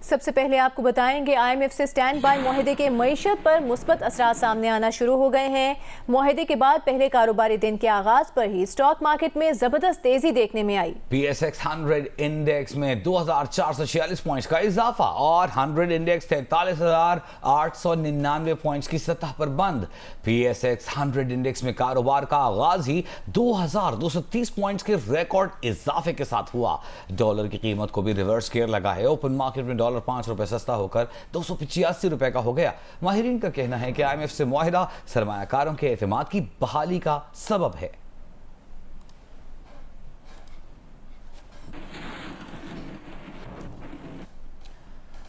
सबसे पहले आपको बताएंगे IMF से स्टैंड बाय मुआहदे के मईशत पर मुस्बत असरात सामने आना शुरू हो गए हैं। मुआहदे के बाद पहले कारोबारी दिन के आगाज पर ही स्टॉक मार्केट में जबरदस्त तेजी देखने में आई। PSX 100 इंडेक्स में 2446 पॉइंट्स का इजाफा और 100 इंडेक्स 43,899 पॉइंट्स की सतह पर बंद। PSX 100 इंडेक्स में कारोबार का आगाज ही 2230 पॉइंट्स के रिकॉर्ड इजाफे के साथ हुआ। डॉलर की कीमत को भी रिवर्स गियर लगा है। ओपन मार्केट में डॉलर 5 रुपए सस्ता होकर 285 रुपए का हो गया। माहिरीन का कहना है कि IMF से मुआहिदा सरमायाकारों के एतमाद की बहाली का सबब है।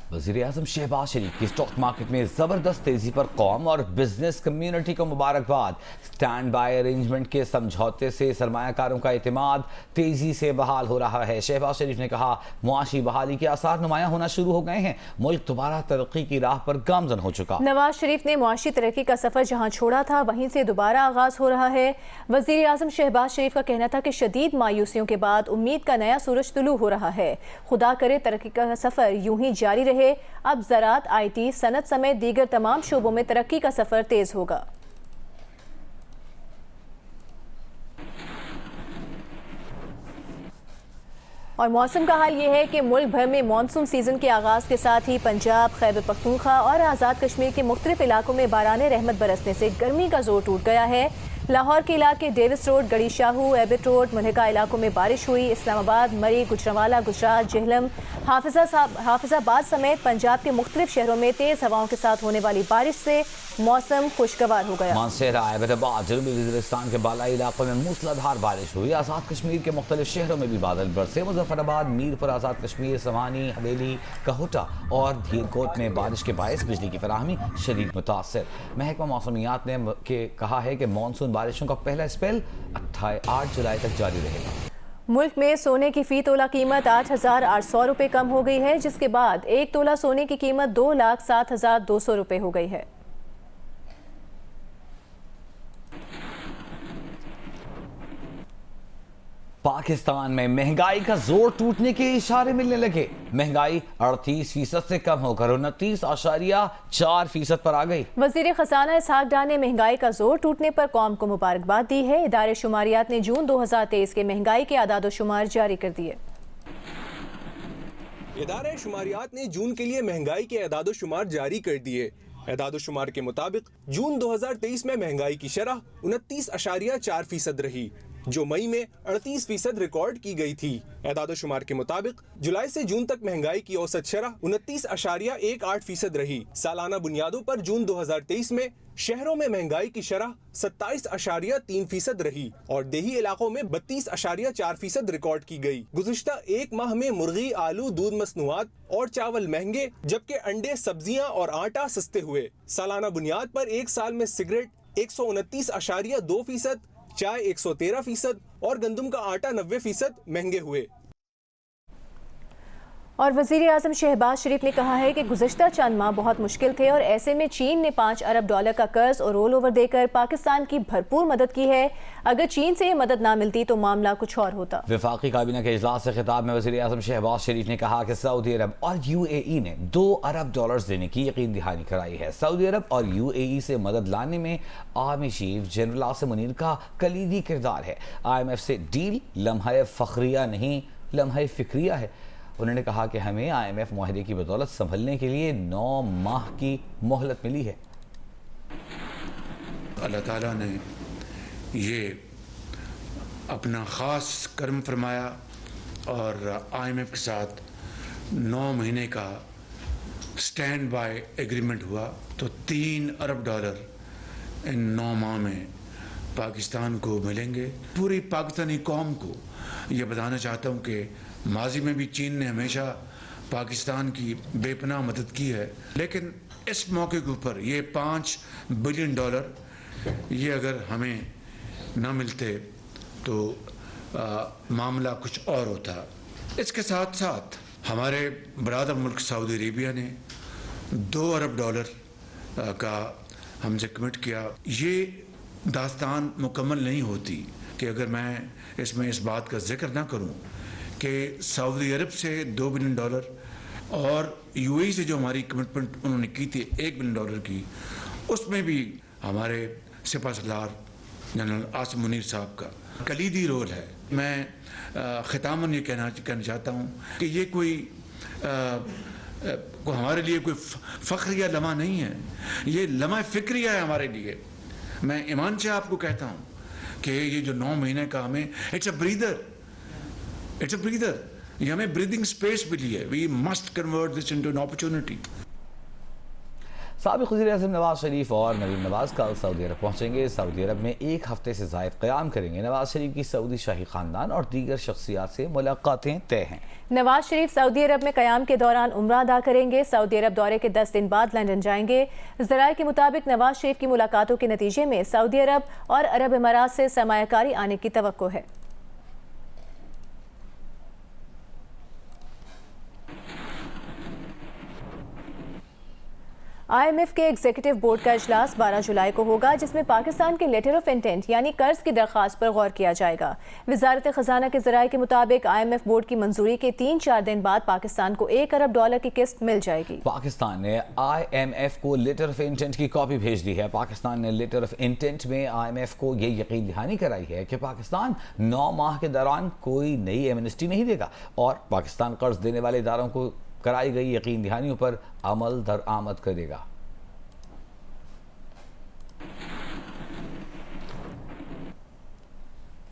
वज़ीर-ए-आज़म शहबाज शरीफ की स्टॉक मार्केट में जबरदस्त तेजी पर कौम और बिजनेस कम्युनिटी को मुबारकबाद। स्टैंड बाय अरेंजमेंट के समझौते से सरमायाकारों का एतमाद तेजी से बहाल हो रहा है। शहबाज शरीफ ने कहा, मुआशी बहाली के आसार नुमाया होना शुरू हो गए हैं। मुल्क दोबारा तरक्की की राह पर गामजन हो चुका। नवाज शरीफ ने मुआशी तरक्की का सफर जहां छोड़ा था वहीं से दोबारा आगाज हो रहा है। वज़ीर-ए-आज़म शहबाज शरीफ का कहना था कि शदीद मायूसियों के बाद उम्मीद का नया सूरज तुलू हो रहा है। खुदा करे तरक्की का सफर यूं ही जारी रहे। अब ज़राअत, IT, सनत समेत दीगर तमाम शोबों में तरक्की का सफर तेज होगा। और मौसम का हाल ये है कि मुल्क भर में मानसून सीजन के आगाज के साथ ही पंजाब, खैबर पख्तूनख्वा और आज़ाद कश्मीर के मुख्तलिफ इलाकों में बाराने रहमत बरसने से गर्मी का जोर टूट गया है। लाहौर के इलाके डेविस रोड, गड़ी शाहू, एबिट रोड, मुल्हिका इलाकों में बारिश हुई। इस्लामाबाद, मरी, गुजरांवाला, गुजरात, जेहलम, हाफिजाबाद समेत पंजाब के मुख्तलिफ शहरों में तेज हवाओं के साथ होने वाली बारिश से मौसम खुशगवार हो गया। मानसेरा, एबटाबाद, जनूबी वज़ीरिस्तान के बालाई इलाकों में मूसलाधार बारिश हुई। आज़ाद कश्मीर के मुख्तलिफ शहरों में भी बादल बरसे। मुजफ्फराबाद, मीरपुर, आज़ाद कश्मीर, सवानी, हवेली, कहूटा और धीरकोट में बारिश के बायस बिजली की फराहमी शदीद मुतासिर। महकमा मौसमियात ने कहा है कि मानसून बारिशों का पहला स्पेल 8 जुलाई तक जारी रहेगा। मुल्क में सोने की फी तोला कीमत 8,800 रुपये कम हो गई है, जिसके बाद 1 तोला सोने की कीमत 2,07,200 रुपये हो गई है। पाकिस्तान में महंगाई का जोर टूटने के इशारे मिलने लगे। महंगाई 38% से कम होकर 29.4% पर आ गई। वजीर खजाना इसहाक डार ने महंगाई का जोर टूटने पर कौम को मुबारकबाद दी है। इदारे शुमारियात ने जून 2023 के महंगाई के आदाद शुमार जारी कर दिए। इदारे शुमारियात ने जून के लिए महंगाई के आदाद शुमार जारी कर दिए। आदाद शुमार के मुताबिक जून 2023 में महंगाई की शरह 29.4% रही, जो मई में 38% रिकॉर्ड की गई थी। एदाद शुमार के मुताबिक जुलाई से जून तक महंगाई की औसत शरह 29.18% रही। सालाना बुनियादों पर जून 2023 में शहरों में महंगाई की शरह 27.3% रही और देही इलाकों में 32.4% रिकॉर्ड की गई। गुज़िश्ता एक माह में मुर्गी, आलू, दूध मसनूआत और चावल महंगे, जबकि अंडे, सब्जियां और आटा सस्ते हुए। सालाना बुनियाद पर एक साल में सिगरेट 129.2%, चाय 113% और गंदम का आटा 90% महंगे हुए। और वज़ीर-ए-आज़म शहबाज शरीफ ने कहा है कि गुज़श्ता चंद माह बहुत मुश्किल थे और ऐसे में चीन ने $5 अरब का कर्ज और रोल ओवर देकर पाकिस्तान की भरपूर मदद की है। अगर चीन से ये मदद ना मिलती तो मामला कुछ और होता। वफाकी काबीना के इजलास से खिताब में वज़ीर-ए-आज़म शहबाज शरीफ ने कहा कि सऊदी अरब और UAE ने $2 अरब देने की यकीन दहानी कराई है। सऊदी अरब और UAE से मदद लाने में army chief general Asim Munir का कलीदी किरदार है। IMF से डील लम्हा फ़ख्रिया नहीं, लम्हा फ़िक्रिया है। उन्होंने कहा कि हमें IMF मुआहदे की बदौलत संभलने के लिए 9 माह की मोहलत मिली है। अल्लाह ताला ने ये अपना ख़ास करम फरमाया और IMF के साथ 9 महीने का स्टैंड बाय एग्रीमेंट हुआ, तो $3 अरब इन 9 माह में पाकिस्तान को मिलेंगे। पूरी पाकिस्तानी कौम को ये बताना चाहता हूँ कि माजी में भी चीन ने हमेशा पाकिस्तान की बेपनाह मदद की है, लेकिन इस मौके के ऊपर ये $5 बिलियन ये अगर हमें ना मिलते तो मामला कुछ और होता। इसके साथ साथ हमारे बरादर मुल्क सऊदी अरेबिया ने $2 अरब का हमसे कमिट किया। ये दास्तान मुकम्मल नहीं होती कि अगर मैं इसमें इस बात का जिक्र ना करूं कि सऊदी अरब से $2 बिलियन और यूएई से जो हमारी कमिटमेंट उन्होंने की थी $1 बिलियन की, उसमें भी हमारे सिपा सलार जनरल आसिम मुनीर साहब का कलीदी रोल है। मैं ख़ितामन ये कहना चाहता हूँ कि ये कोई हमारे लिए कोई फ़ख्र या लम्हा नहीं है, ये लम्हा फ़िक्रिया है हमारे लिए। मैं ईमान से आपको कहता हूँ कि ये जो 9 महीने का हमें इट्स अ ब्रीदर, ये हमें ब्रीदिंग स्पेस मिली है। We must convert this into an opportunity. साबिक़ वज़ीर-ए-आज़म नवाज शरीफ और नवीन नवाज कल सऊदी अरब पहुँचेंगे। सऊदी अरब में 1 हफ्ते से ज़ायद क़याम करेंगे। नवाज शरीफ की सऊदी शाही ख़ानदान और दीगर शख्सियात से मुलाकातें तय हैं। नवाज शरीफ सऊदी अरब में क़याम के दौरान उम्रा अदा करेंगे। सऊदी अरब दौरे के 10 दिन बाद लंदन जाएंगे। ज़राए के मुताबिक नवाज शरीफ की मुलाकातों के नतीजे में सऊदी अरब और अरब इमारात से सरमायाकारी आने की तवक्को है। IMF के एग्जीक्यूटिव बोर्ड का इजलास 12 जुलाई को होगा, जिसमें पाकिस्तान के लेटर ऑफ इंटेंट यानी कर्ज की दरख्वास्त पर गौर किया जाएगा। वजारत खजाना के ज़राए के मुताबिक IMF बोर्ड की मंजूरी के 3-4 दिन बाद पाकिस्तान को $1 अरब की किस्त मिल जाएगी। पाकिस्तान ने IMF को लेटर ऑफ इंटेंट की कॉपी भेज दी है। पाकिस्तान ने लेटर ऑफ इंटेंट में IMF को ये यकीन दहानी कराई है कि पाकिस्तान 9 माह के दौरान कोई नई एमनेस्टी नहीं देगा और पाकिस्तान कर्ज देने वाले इदारों को कराई गई यकीन दहानियों पर अमल दरआमद करेगा।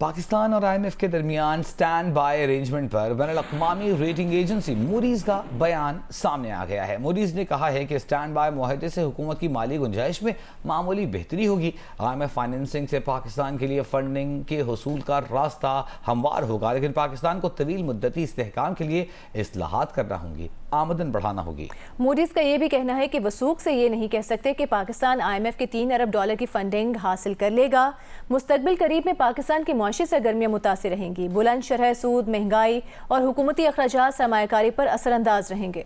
पाकिस्तान और IMF के दरमियान स्टैंड बाय अरेंजमेंट पर बैनुल-अक़वामी रेटिंग एजेंसी मूडीज का बयान सामने आ गया है। मूडीज ने कहा है कि स्टैंड बाय मुआहदे से हुकूमत की माली गुंजाइश में मामूली बेहतरी होगी। IMF फाइनेंसिंग से पाकिस्तान के लिए फंडिंग के हुसूल का रास्ता हमवार होगा, लेकिन पाकिस्तान को तवील मुद्दती इस्तेहकाम के लिए इस्लाहात करना होंगी, आमदन बढ़ाना होगी। मूडीज का यह भी कहना है कि वसूख से ये नहीं कह सकते कि पाकिस्तान IMF के $3 अरब की फंडिंग हासिल कर लेगा। मुस्तकबिल करीब में पाकिस्तान की मुआशी सरगर्मियां मुतासिर रहेंगी। बुलंद शरह सूद, महंगाई और हुकूमती अखराजात सरमायाकारी पर असरअंदाज रहेंगे।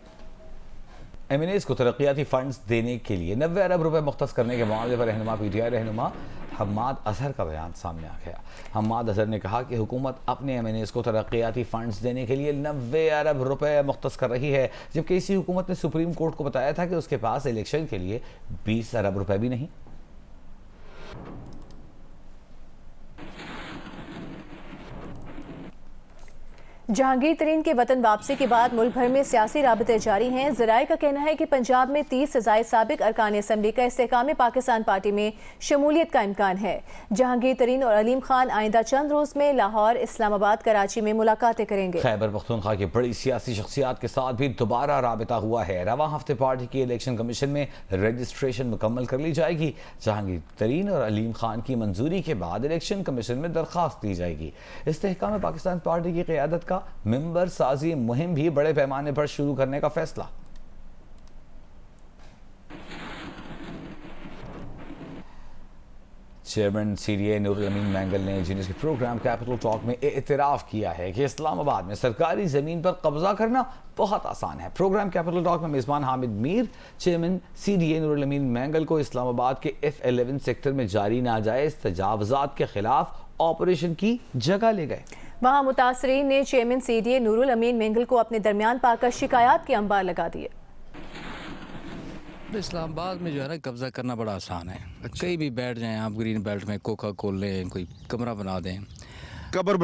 एमएनएस को तरक्याती फंड्स देने के लिए 90 अरब रुपए मुख्तस करने के मामले पर रहनुमा PTI रहनुमा हम्माद अजहर का बयान सामने आ गया। हम्माद अजहर ने कहा कि हुकूमत अपने एमएनएस को तरक्याती फंड्स देने के लिए 90 अरब रुपए मुख्तस कर रही है, जबकि इसी हुकूमत ने सुप्रीम कोर्ट को बताया था कि उसके पास इलेक्शन के लिए 20 अरब रुपए भी नहीं। जहांगीर तरीन के वतन वापसी के बाद मुल्क भर में सियासी राबते जारी हैं। ज़राए का कहना है कि पंजाब में 30 से ज़ायद साबिक अरकान असम्बली का इस्तेहकाम पाकिस्तान पार्टी में शमूलियत का इम्कान है। जहांगीर तरीन और अलीम खान आइंदा चंद रोज में लाहौर, इस्लामाबाद, कराची में मुलाकातें करेंगे। खैबर पख्तूनख्वा की बड़ी सियासी शख्सियात के साथ भी दोबारा राबता हुआ है। रवां हफ्ते पार्टी की इलेक्शन कमीशन में रजिस्ट्रेशन मुकम्मल कर ली जाएगी। जहांगीर तरीन और अलीम खान की मंजूरी के बाद इलेक्शन कमीशन में दरख्वास्त दी जाएगी। इस्तेहकाम पाकिस्तान पार्टी की क़यादत का मेंबर साजी मुहिम भी बड़े पैमाने पर शुरू करने का फैसला। चेयरमैन CDA नूरुल अमीन मैंगल ने जीनियस के प्रोग्राम कैपिटल टॉक में एतराफ़ किया है कि इस्लामाबाद में सरकारी ज़मीन पर कब्जा करना बहुत आसान है। प्रोग्राम कैपिटल टॉक में मेज़बान हामिद मीर चेयरमैन CDA नूरुल अमीन मैंगल को इस्लामाबाद के F11 सेक्टर में जारी नाजायज़ तजावुज़ात के खिलाफ ऑपरेशन की जगह ले गए। वहाँ मुतासरीन ने चेयरमैन CDA नूरुल अमीन मैंगल को अपने दरमियान पाकर शिकायत के अंबार लगा दिए। इस्लामाबाद में जो है ना कब्ज़ा करना बड़ा आसान है। कहीं भी बैठ जाएं आप, ग्रीन बेल्ट में कोका खोल लें, कोई कमरा बना दें, कब्र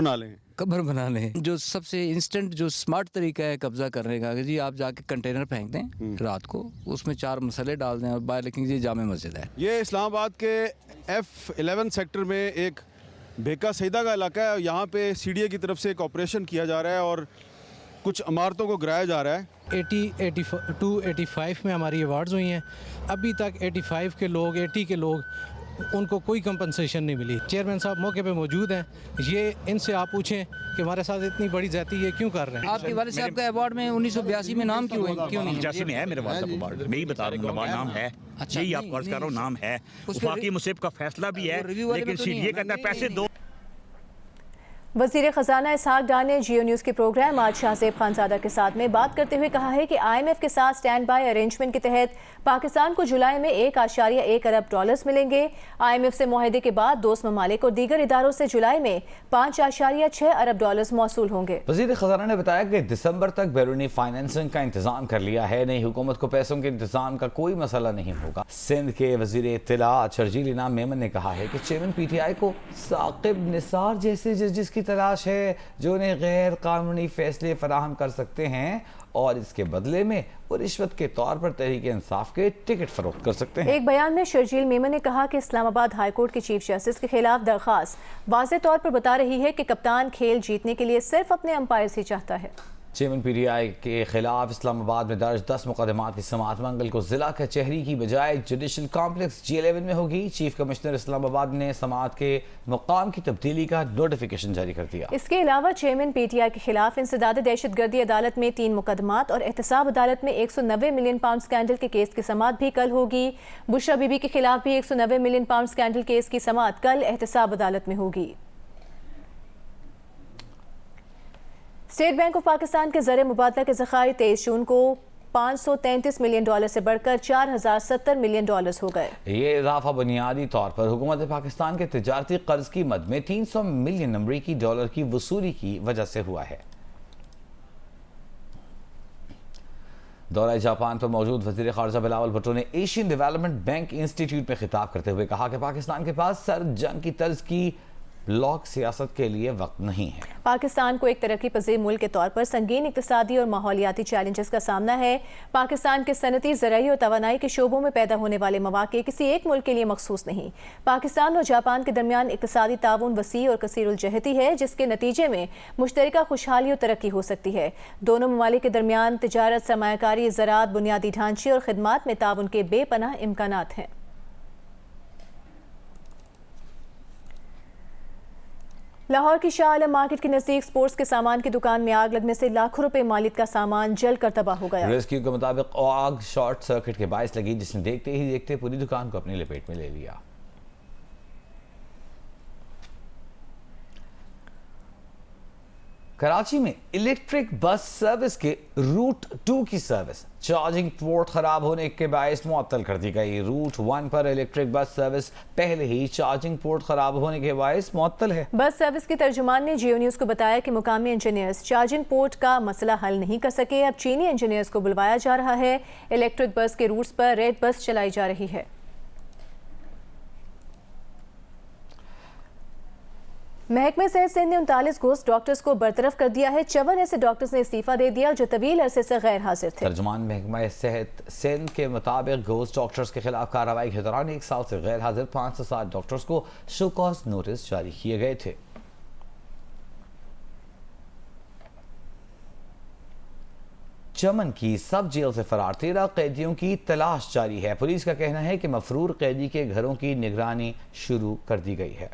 बना लें। जो सबसे इंस्टेंट जो स्मार्ट तरीका है कब्ज़ा करने का, जी आप जाके कंटेनर फेंक दें रात को, उसमें 4 मसाले डाल दें और बाहर लिखेंगे जी जामे मस्जिद है। ये इस्लामाबाद के F11 सेक्टर में एक बेका सईदा का इलाका है। यहाँ पे CDA की तरफ से एक ऑपरेशन किया जा रहा है और कुछ इमारतों को गिराया जा रहा है। 85 में हमारी अवार्ड्स हुई हैं। अभी तक 85 के लोग, 80 के लोग, उनको कोई कंपनसेशन नहीं मिली। चेयरमैन साहब मौके पे मौजूद हैं, ये इनसे आप पूछें कि हमारे साथ इतनी बड़ी ज्यादती ये क्यों कर रहे हैं। आपके वाले साहब का अवार्ड में 1982 में नाम क्यों नहीं? 85 में है मेरे वाले साहब अवार्ड, मैं ही बता रहा हूँ नाम है। अच्छा, यही आपको अर्ज कर रहा हूँ, नाम है। वफाकी मुसीब का फैसला भी है, लेकिन CDA कहता है पैसे दो। वजीर खजाना इसहाक डार ने जियो न्यूज़ के प्रोग्राम आज शाहजेब खानजादा के साथ में बात करते हुए कहा है कि IMF के साथ स्टैंड बाय अरेंजमेंट के तहत पाकिस्तान को जुलाई में 1.1 अरब डॉलर्स मिलेंगे। IMF से मुआहदे के बाद दोस्त ममालिक और दीगर इदारों से जुलाई में 5.6 अरब डॉलर्स मौसूल होंगे। वजीर खजाना ने बताया कि दिसंबर तक बैरूनी फाइनेंसिंग का इंतजाम कर लिया है। नई हुकूमत को पैसों के इंतजाम का कोई मसला नहीं होगा। सिंध के वजीर इत्तलात शर्जील इनाम मेमन ने कहा है कि चेयरमैन PTI को साकिब निसार जैसे जजेस की तलाश है जो उन्हें गैर कानूनी फैसले फराहम कर सकते हैं और इसके बदले में वो रिश्वत के तौर पर तहरीक इंसाफ के टिकट फरोख्त कर सकते हैं। एक बयान में शर्जील मेमन ने कहा कि इस्लामाबाद हाई कोर्ट के चीफ जस्टिस के खिलाफ दरखास्त वाज़ेह तौर पर बता रही है कि कप्तान खेल जीतने के लिए सिर्फ अपने अंपायर से चाहता है। चेयरमैन PTI के खिलाफ इस्लामाबाद में दर्ज 10 मुकदमात की समाअत मंगल को जिला कचहरी की बजाय जुडिशल कॉम्प्लेक्स G11 में होगी। चीफ कमिश्नर इस्लामाबाद ने समाअत के मुकाम की तब्दीली का नोटिफिकेशन जारी कर दिया। इसके अलावा चेयरमैन PTI के खिलाफ इंसदाद दहशतगर्दी अदालत में 3 मुकदमात और एहतसाब अदालत में 190 मिलियन पाउंड स्कैंडल के केस की समाअत भी कल होगी। बुशरा बीबी के खिलाफ भी 190 मिलियन पाउंड स्कैंडल केस की समाअत कल एहतसाब अदालत में होगी। स्टेट बैंक ऑफ पाकिस्तान के ज़र मुबादला के ज़खायर 23 जून को 533 मिलियन डॉलर से बढ़कर 4070 मिलियन डॉलर्स हो गए। ये इजाफा बुनियादी तौर पर हुकूमत पाकिस्तान के तिजारती कर्ज की मद में 300 मिलियन अमरीकी डॉलर की वसूली की वजह से हुआ है। दौरा जापान पर मौजूद वजीर खारजा बिलावल भुट्टो ने एशियन डेवलपमेंट बैंक इंस्टीट्यूट में खिताब करते हुए कहा कि पाकिस्तान के पास सर जंग की तर्ज की ब्लॉक सियासत के लिए वक्त नहीं है। पाकिस्तान को एक तरक्की पजीर मुल्क के तौर पर संगीन इक्तिसादी और माहौलियाती चैलेंजेस का सामना है। पाकिस्तान के सनती, ज़राई और तवानाई के शोबों में पैदा होने वाले मौके किसी एक मुल्क के लिए मखसूस नहीं। पाकिस्तान और जापान के दरमियान इक्तिसादी ताउन वसी और कसीरुल जहती है, जिसके नतीजे में मुश्तरका खुशहाली और तरक्की हो सकती है। दोनों ममालिक के दरमियान तिजारत, सरमायाकारी, ज़राअत, बुनियादी ढांचे और खिदमात में ताउन के बेपनाह इम्कानात हैं। लाहौर की शाह आलम मार्केट के नजदीक स्पोर्ट्स के सामान की दुकान में आग लगने से लाखों रुपए मालिक का सामान जलकर तबाह हो गया। रेस्क्यू के मुताबिक आग शॉर्ट सर्किट के बायस लगी, जिसने देखते ही देखते पूरी दुकान को अपनी लपेट में ले लिया। कराची में इलेक्ट्रिक बस सर्विस के रूट 2 की सर्विस चार्जिंग पोर्ट खराब होने के बायस मुअत्तल कर दी गई। रूट 1 पर इलेक्ट्रिक बस सर्विस पहले ही चार्जिंग पोर्ट खराब होने के बायस मुअत्तल है। बस सर्विस की तर्जुमान ने जियो न्यूज़ को बताया कि मुकामी इंजीनियर्स चार्जिंग पोर्ट का मसला हल नहीं कर सके। अब चीनी इंजीनियर्स को बुलवाया जा रहा है। इलेक्ट्रिक बस के रूट्स पर रेड बस चलाई जा रही है। महकमे सेहत सिंध ने 39 घोस्ट डॉक्टर्स को बरतरफ कर दिया है। 54 ऐसे डॉक्टर्स ने इस्तीफा दे दिया जो तवील अरसे से गैर हाजिर थे। तर्जुमान महकमा सेहत सिंध के मुताबिक घोस्ट डॉक्टर्स के खिलाफ कार्रवाई के दौरान 1 साल से गैर हाजिर 560 डॉक्टर्स को शो कॉज नोटिस जारी किए गए थे। चमन की सब जेल से फरार 13 कैदियों की तलाश जारी है। पुलिस का कहना है कि मफरूर कैदी के घरों की निगरानी शुरू कर दी गई है।